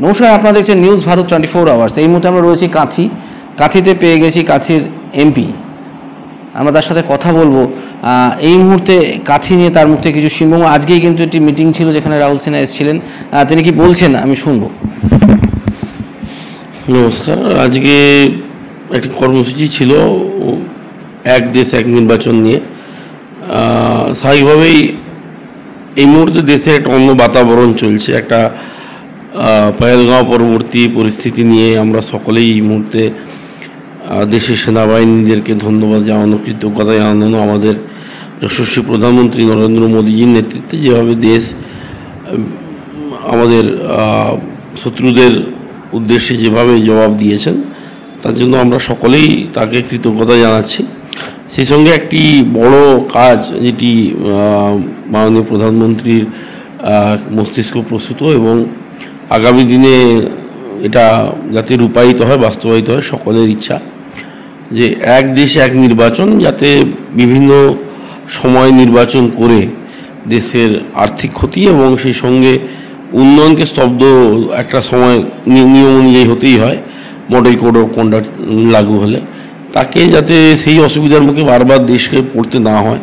নমস্কার, আপনারা দেখছেন নিউজ ভারত 24 আওয়ার্স। এই মুহূর্তে আমরা রয়েছি কাঁথিতে পেয়ে গেছি কাঁথির এমপি। আমরা তার সাথে কথা বলবো এই মুহূর্তে কাঁথি নিয়ে, তার মুখ থেকে কিছু শুনবো। আজকেই কিন্তু একটি মিটিং ছিল যেখানে রাহুল সিনহা এসেছিলেন, তিনি কি বলছেন আমি শুনবো। নমস্কার, আজকে একটি কর্মসূচি ছিল এক দেশ এক নির্বাচন নিয়ে। স্বাভাবিকভাবেই এই মুহূর্তে দেশে একটা অন্য বাতাবরণ চলছে, একটা পহেলগাঁও পরবর্তী পরিস্থিতি নিয়ে আমরা সকলেই এই মুহূর্তে দেশের সেনাবাহিনীদেরকে ধন্যবাদ জানানো, কৃতজ্ঞতা জানানো, আমাদের যশস্বী প্রধানমন্ত্রী নরেন্দ্র মোদীজির নেতৃত্বে যেভাবে দেশ আমাদের শত্রুদের উদ্দেশ্যে যেভাবে জবাব দিয়েছেন, তার জন্য আমরা সকলেই তাকে কৃতজ্ঞতা জানাচ্ছি। সেই সঙ্গে একটি বড় কাজ যেটি মাননীয় প্রধানমন্ত্রীর মস্তিষ্ক প্রস্তুত এবং আগামী দিনে এটা যাতে রূপায়িত হয়, বাস্তবায়িত হয়, সকলের ইচ্ছা যে এক দেশ এক নির্বাচন, যাতে বিভিন্ন সময় নির্বাচন করে দেশের আর্থিক ক্ষতি এবং সেই সঙ্গে উন্নয়নকে স্তব্ধ একটা সময় নিয়ম অনুযায়ী হতেই হয়, মডেল কোড অফ কন্ডাক্ট লাগু হলে তাকে যাতে সেই অসুবিধার মুখে বারবার দেশকে পড়তে না হয়।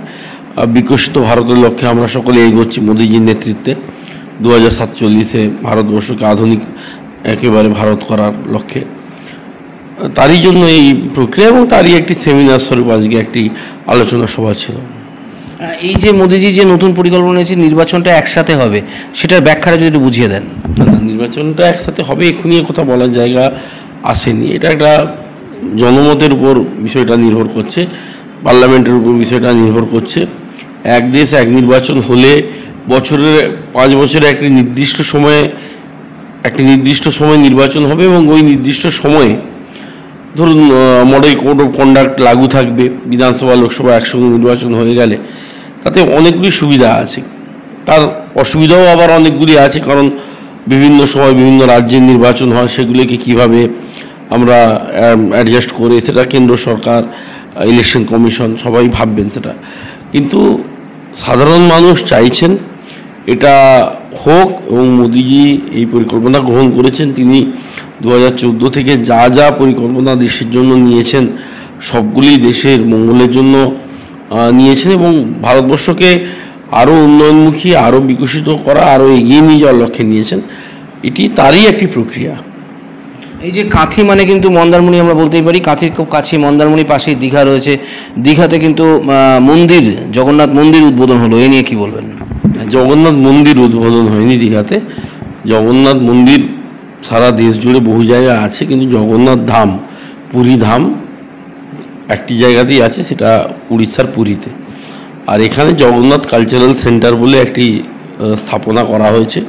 বিকশিত ভারতের লক্ষ্যে আমরা সকলে এগোচ্ছি মোদীজির নেতৃত্বে। 2047-এ ভারতবর্ষকে আধুনিক একেবারে ভারত করার লক্ষ্যে, তারই জন্য এই প্রক্রিয়া এবং তারই একটি সেমিনার স্বরূপ আজকে একটি আলোচনা সভা ছিল। এই যে মোদীজি যে নতুন পরিকল্পনা নিয়েছে নির্বাচনটা একসাথে হবে, সেটার ব্যাখ্যাটা যদি একটু বুঝিয়ে দেন। নির্বাচনটা একসাথে হবে এক্ষুনি কথা বলার জায়গা আসেনি। এটা একটা জনমতের উপর বিষয়টা নির্ভর করছে, পার্লামেন্টের উপর বিষয়টা নির্ভর করছে। এক দেশ এক নির্বাচন হলে বছরের 5 বছরে একটি নির্দিষ্ট সময় নির্বাচন হবে এবং ওই নির্দিষ্ট সময়ে ধরুন মডেল কোড অফ কন্ডাক্ট লাগু থাকবে। বিধানসভা লোকসভা একসঙ্গে নির্বাচন হয়ে গেলে তাতে অনেকগুলি সুবিধা আছে, তার অসুবিধাও আবার অনেকগুলি আছে, কারণ বিভিন্ন সময় বিভিন্ন রাজ্যের নির্বাচন হয়, সেগুলিকে কিভাবে আমরা অ্যাডজাস্ট করে, সেটা কেন্দ্র সরকার, ইলেকশন কমিশন সবাই ভাববেন সেটা। কিন্তু সাধারণ মানুষ চাইছেন এটা হোক এবং মোদিজি এই পরিকল্পনা গ্রহণ করেছেন। তিনি 2014 থেকে যা যা পরিকল্পনা দেশের জন্য নিয়েছেন সবগুলি দেশের মঙ্গলের জন্য নিয়েছেন এবং ভারতবর্ষকে আরও উন্নয়নমুখী, আরও বিকশিত করা, আরও এগিয়ে নিয়ে যাওয়ার লক্ষ্যে নিয়েছেন। এটি তারই একটি প্রক্রিয়া। এই যে কাঁথি মানে কিন্তু মন্দারমণি, আমরা বলতেই পারি কাঁথির খুব কাছে মন্দারমণি, পাশেই দীঘা রয়েছে। দীঘাতে কিন্তু মন্দির, জগন্নাথ মন্দির উদ্বোধন হলো, এই নিয়ে কি বলবেন? জগন্নাথ মন্দির উদ্বোধন হয়নি দীঘাতে। জগন্নাথ মন্দির সারা দেশ জুড়ে বহু জায়গায় আছে, কিন্তু জগন্নাথ ধাম, পুরী ধাম একটি জায়গাতেই আছে, সেটা উড়িষ্যার পুরীতে। আর এখানে জগন্নাথ কালচারাল সেন্টার বলে একটি স্থাপনা করা হয়েছে,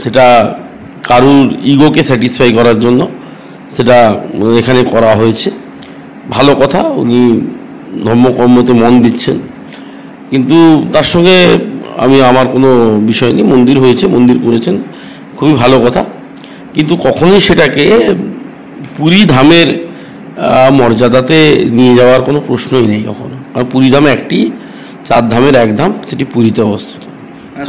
সেটা কারুর ইগোকে স্যাটিসফাই করার জন্য সেটা এখানে করা হয়েছে। ভালো কথা, উনি ধর্মকর্মতে মন দিচ্ছেন, কিন্তু তার সঙ্গে আমার কোনো বিষয় নেই। মন্দির হয়েছে, মন্দির করেছেন, খুবই ভালো কথা, কিন্তু কখনোই সেটাকে পুরী ধামের মর্যাদাতে নিয়ে যাওয়ার কোনো প্রশ্নই নেই কখনো। কারণ পুরী ধাম একটি, 4 ধামের এক ধাম, সেটি পুরীতে অবস্থিত।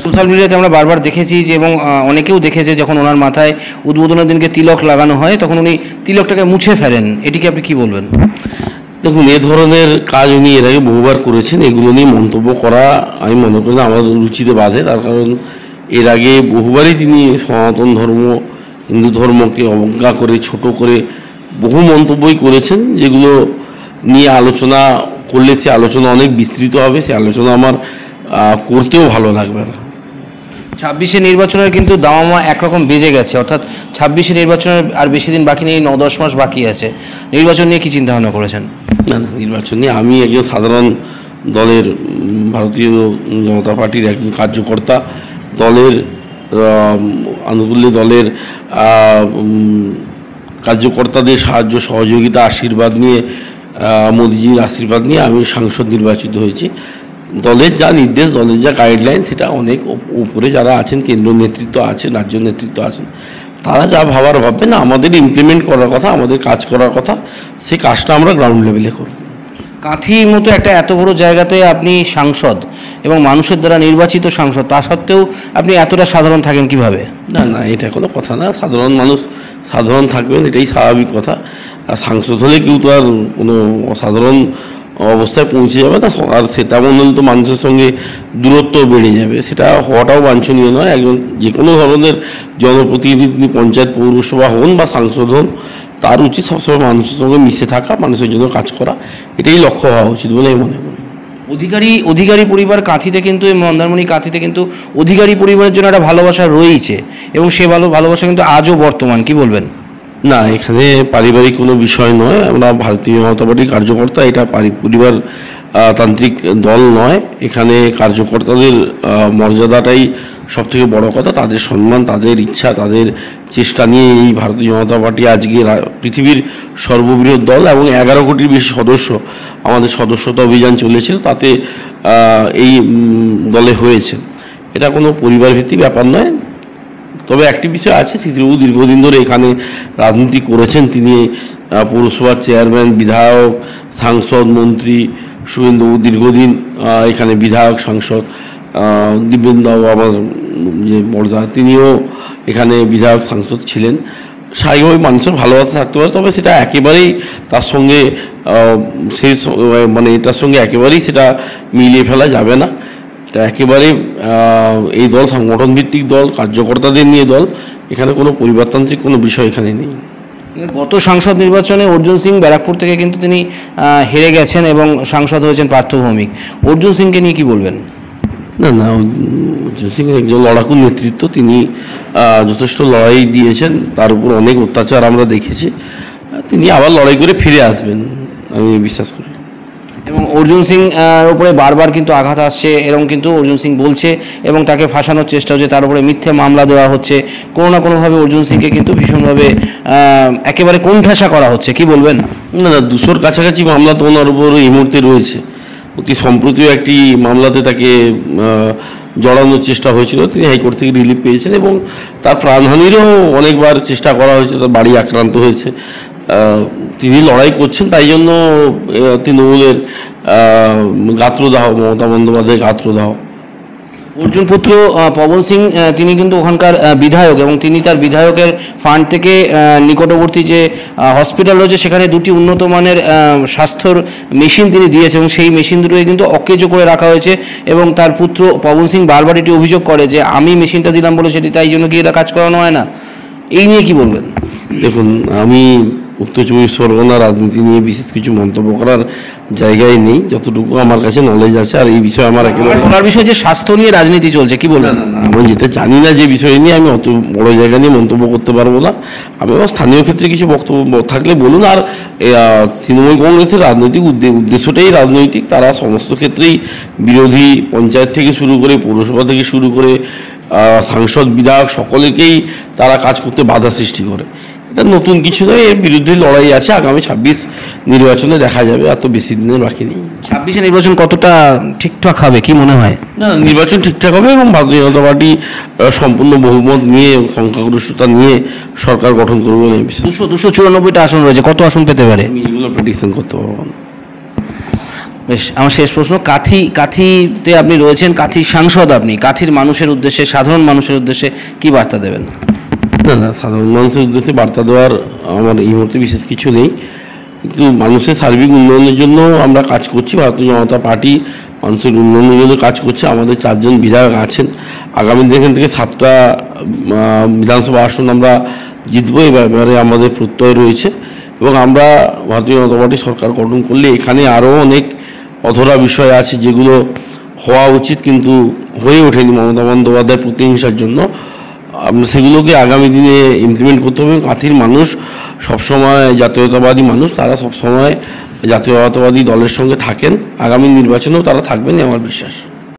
সোশ্যাল মিডিয়াতে আমরা বারবার দেখেছি যে, এবং অনেকেও দেখেছে, যখন ওনার মাথায় উদ্বোধনের দিনকে তিলক লাগানো হয় তখন উনি তিলকটাকে মুছে ফেলেন, এটিকে আপনি কি বলবেন? দেখুন, এ ধরনের কাজ উনি এর আগে বহুবার করেছেন। এগুলো নিয়ে মন্তব্য করা আমি মনে করি না আমার রুচিতে বাধে, তার কারণ এর আগে বহুবারই তিনি সনাতন ধর্ম, হিন্দু ধর্মকে অবজ্ঞা করে, ছোট করে বহু মন্তব্যই করেছেন, যেগুলো নিয়ে আলোচনা করলে সে আলোচনা অনেক বিস্তৃত হবে, সে আলোচনা আমার করতেও ভালো লাগবে না। 26-এ নির্বাচনের কিন্তু দামামা একরকম বেজে গেছে, অর্থাৎ 26-এ নির্বাচনের আর বেশি দিন বাকি নেই, 9-10 মাস বাকি আছে। নির্বাচন নিয়ে কি চিন্তা ভাবনা করেছেন? না, নির্বাচন নিয়ে আমি একজন সাধারণ দলের, ভারতীয় জনতা পার্টির একজন কার্যকর্তা, দলের আনুকূল্যে দলের কার্যকর্তাদের সাহায্য সহযোগিতা, আশীর্বাদ নিয়ে, মোদিজির আশীর্বাদ নিয়ে আমি সাংসদ নির্বাচিত হয়েছি। দলের যা নির্দেশ, দলের যা গাইডলাইন, সেটা অনেক উপরে যারা আছেন, কেন্দ্র নেতৃত্ব আছেন, রাজ্য নেতৃত্ব আছেন, তারা যা ভাববেন, আমাদের ইমপ্লিমেন্ট করার কথা, আমাদের কাজ করার কথা, সেই কাজটা আমরা গ্রাউন্ড লেভেলে করব। কাঁথির মতো একটা এত বড় জায়গাতে আপনি সাংসদ এবং মানুষের দ্বারা নির্বাচিত সাংসদ, তা সত্ত্বেও আপনি এতটা সাধারণ থাকেন কিভাবে? না না, এটা কোনো কথা না। সাধারণ মানুষ সাধারণ থাকবেন, এটাই স্বাভাবিক কথা। আর সাংসদ হলে কেউ তো আর কোনো অসাধারণ অবস্থায় পৌঁছে যাবে না, আর সেটা মনে হলে তো মানুষের সঙ্গে দূরত্ব বেড়ে যাবে, সেটা হওয়াটাও বাঞ্ছনীয় নয়। একজন যে কোনো ধরনের জনপ্রতিনিধি, পঞ্চায়েত পৌরসভা হন বা সাংসদ হন, তার উচিত সবসময় মানুষের সঙ্গে মিশে থাকা, মানুষের জন্য কাজ করা, এটাই লক্ষ্য হওয়া উচিত বলে আমি মনে করি। অধিকারী পরিবার কাঁথিতে কিন্তু, এই মন্দারমণি কাঁথিতে কিন্তু অধিকারী পরিবারের জন্য একটা ভালোবাসা রয়েছে এবং সে ভালোবাসা কিন্তু আজও বর্তমান, কি বলবেন? না, এখানে পারিবারিক কোনো বিষয় নয়। আমরা ভারতীয় জনতা পার্টির কার্যকর্তা, এটা পরিবার তান্ত্রিক দল নয়। এখানে কার্যকর্তাদের মর্যাদাটাই সবথেকে বড় কথা, তাদের সম্মান, তাদের ইচ্ছা, তাদের চেষ্টা নিয়ে এই ভারতীয় জনতা পার্টি আজকে পৃথিবীর সর্ববৃহৎ দল, এবং 11 কোটির বেশি সদস্য আমাদের সদস্যতা অভিযান চলেছিল, তাতে এই দলে হয়েছে। এটা কোনো পরিবার ভিত্তিক ব্যাপার নয়। তবে একটি বিষয় আছে, সিসিবাবু দীর্ঘদিন ধরে এখানে রাজনীতি করেছেন। তিনি পৌরসভার চেয়ারম্যান, বিধায়ক, সাংসদ, মন্ত্রী। শুভেন্দুবাবু দীর্ঘদিন এখানে বিধায়ক, সাংসদ। দিব্যেন্দুবাবু আমার যে বড়দা, তিনিও এখানে বিধায়ক, সাংসদ ছিলেন। স্বাভাবিকভাবে মানুষের ভালোবাসা থাকতে পারে, তবে সেটা একেবারেই তার সঙ্গে এটার সঙ্গে একেবারেই সেটা মিলিয়ে ফেলা যাবে না। এটা একেবারে এই দল সংগঠন ভিত্তিক দল, কার্যকর্তাদের নিয়ে দল, এখানে কোনো পরিবারতান্ত্রিক কোনো বিষয় এখানে নেই। গত সংসদ নির্বাচনে অর্জুন সিং ব্যারাকপুর থেকে কিন্তু তিনি হেরে গেছেন এবং সাংসদ হয়েছেন পার্থ ভৌমিক। অর্জুন সিংকে নিয়ে কি বলবেন? না না, অর্জুন সিং একজন লড়াকু নেতৃত্ব, তিনি যথেষ্ট লড়াই দিয়েছেন, তার উপর অনেক অত্যাচার আমরা দেখেছি। তিনি আবার লড়াই করে ফিরে আসবেন, আমি বিশ্বাস করি। এবং অর্জুন সিং উপরে বারবার কিন্তু আঘাত আসছে, এরকম কিন্তু অর্জুন সিং বলছে, এবং তাকে ফাঁসানোর চেষ্টা হচ্ছে, তার উপরে মিথ্যে মামলা দেওয়া হচ্ছে। কোনো না কোনোভাবে অর্জুন সিংকে কিন্তু ভীষণভাবে একেবারে কোণঠাসা করা হচ্ছে, কি বলবেন? না না, 200-র কাছাকাছি মামলা তো ওনার উপর এই মুহূর্তে রয়েছে। অতি সম্প্রতিও একটি মামলাতে তাকে জড়ানোর চেষ্টা হয়েছিল, তিনি হাইকোর্ট থেকে রিলিফ পেয়েছেন, এবং তার প্রাণহানিরও অনেকবার চেষ্টা করা হয়েছে, তার বাড়ি আক্রান্ত হয়েছে। তিনি লড়াই করছেন, তাই জন্য তৃণমূলের গাত্রদাহ, মমতা বন্দ্যোপাধ্যায়ের গাত্রদাহ। অর্জুন পুত্র পবন সিং তিনি কিন্তু ওখানকার বিধায়ক, এবং তিনি তার বিধায়কের ফান্ড থেকে নিকটবর্তী যে হসপিটাল রয়েছে সেখানে 2টি উন্নত মানের স্বাস্থ্যর মেশিন তিনি দিয়েছে, এবং সেই মেশিন দুটোকে কিন্তু অকেজো করে রাখা হয়েছে। এবং তার পুত্র পবন সিং বারবার এটি অভিযোগ করে যে আমি মেশিনটা দিলাম বলে সেটি, তাই জন্য কি এটা কাজ করানো হয় না? এই নিয়ে কি বলবেন? দেখুন, আমি উত্তর চব্বিশ পরগনা রাজনীতি নিয়ে বিশেষ কিছু মন্তব্য করার জায়গায় নেই, যতটুকু আমার কাছে নলেজ আছে। আর এই বিষয়ে আমার একেবারে বলার বিষয় যে স্বাস্থ্য নিয়ে রাজনীতি চলছে, কি বলবেন? আমি যেটা জানি না, যে বিষয় নিয়ে আমি অত বড় জায়গা নিয়ে মন্তব্য করতে পারবো না। আমি আমার স্থানীয় ক্ষেত্রে কিছু বক্তব্য থাকলে বলুন। আর তৃণমূল কংগ্রেসের রাজনৈতিক উদ্দেশ্যটাই রাজনৈতিক, তারা সমস্ত ক্ষেত্রেই বিরোধী, পঞ্চায়েত থেকে শুরু করে, পৌরসভা থেকে শুরু করে, সাংসদ, বিধায়ক, সকলেকেই তারা কাজ করতে বাধা সৃষ্টি করে। এটা নতুন কিছু নয়, এর বিরুদ্ধে লড়াই আছে। আগামী 26 নির্বাচনে দেখা যাবে, এত বেশি দিনের বাকি নেই। 26 নির্বাচন কতটা ঠিকঠাক হবে, কি মনে হয়? না, নির্বাচন ঠিকঠাক হবে, এবং ভারতীয় জনতা পার্টি সম্পূর্ণ বহুমত নিয়ে, সংখ্যাগরিষ্ঠতা নিয়ে সরকার গঠন করবে বলে আমি বিশ্বাস। 294টা আসন রয়েছে, কত আসন পেতে পারে? আমি এগুলো প্রেডিকশন করতে পারবো না। বেশ, আমার শেষ প্রশ্ন, কাঁথিতে আপনি রয়েছেন, কাঁথির সাংসদ আপনি, কাঁথির মানুষের উদ্দেশ্যে, সাধারণ মানুষের উদ্দেশ্যে কি বার্তা দেবেন? না না, সাধারণ মানুষের উদ্দেশ্যে বার্তা দেওয়ার আমার এই মুহূর্তে বিশেষ কিছু নেই, কিন্তু মানুষের সার্বিক উন্নয়নের জন্য আমরা কাজ করছি। ভারতীয় জনতা পার্টি মানুষের উন্নয়নের জন্য কাজ করছে। আমাদের 4 জন বিধায়ক আছেন। আগামী দিন এখান থেকে 7টা বিধানসভা আসন আমরা জিতবো, এই ব্যাপারে আমাদের প্রত্যয় রয়েছে। এবং আমরা ভারতীয় জনতা পার্টি সরকার গঠন করলে এখানে আরও অনেক অধরা বিষয় আছে, যেগুলো হওয়া উচিত কিন্তু হয়ে ওঠেনি মমতা বন্দ্যোপাধ্যায়ের প্রতিহিংসার জন্য। আমরা সেগুলোকে আগামী দিনে ইমপ্লিমেন্ট করতে হবে। কাঁথির মানুষ সবসময় জাতীয়তাবাদী মানুষ, তারা সবসময় জাতীয়তাবাদী দলের সঙ্গে থাকেন। আগামী নির্বাচনেও তারা থাকবেন, আমার বিশ্বাস।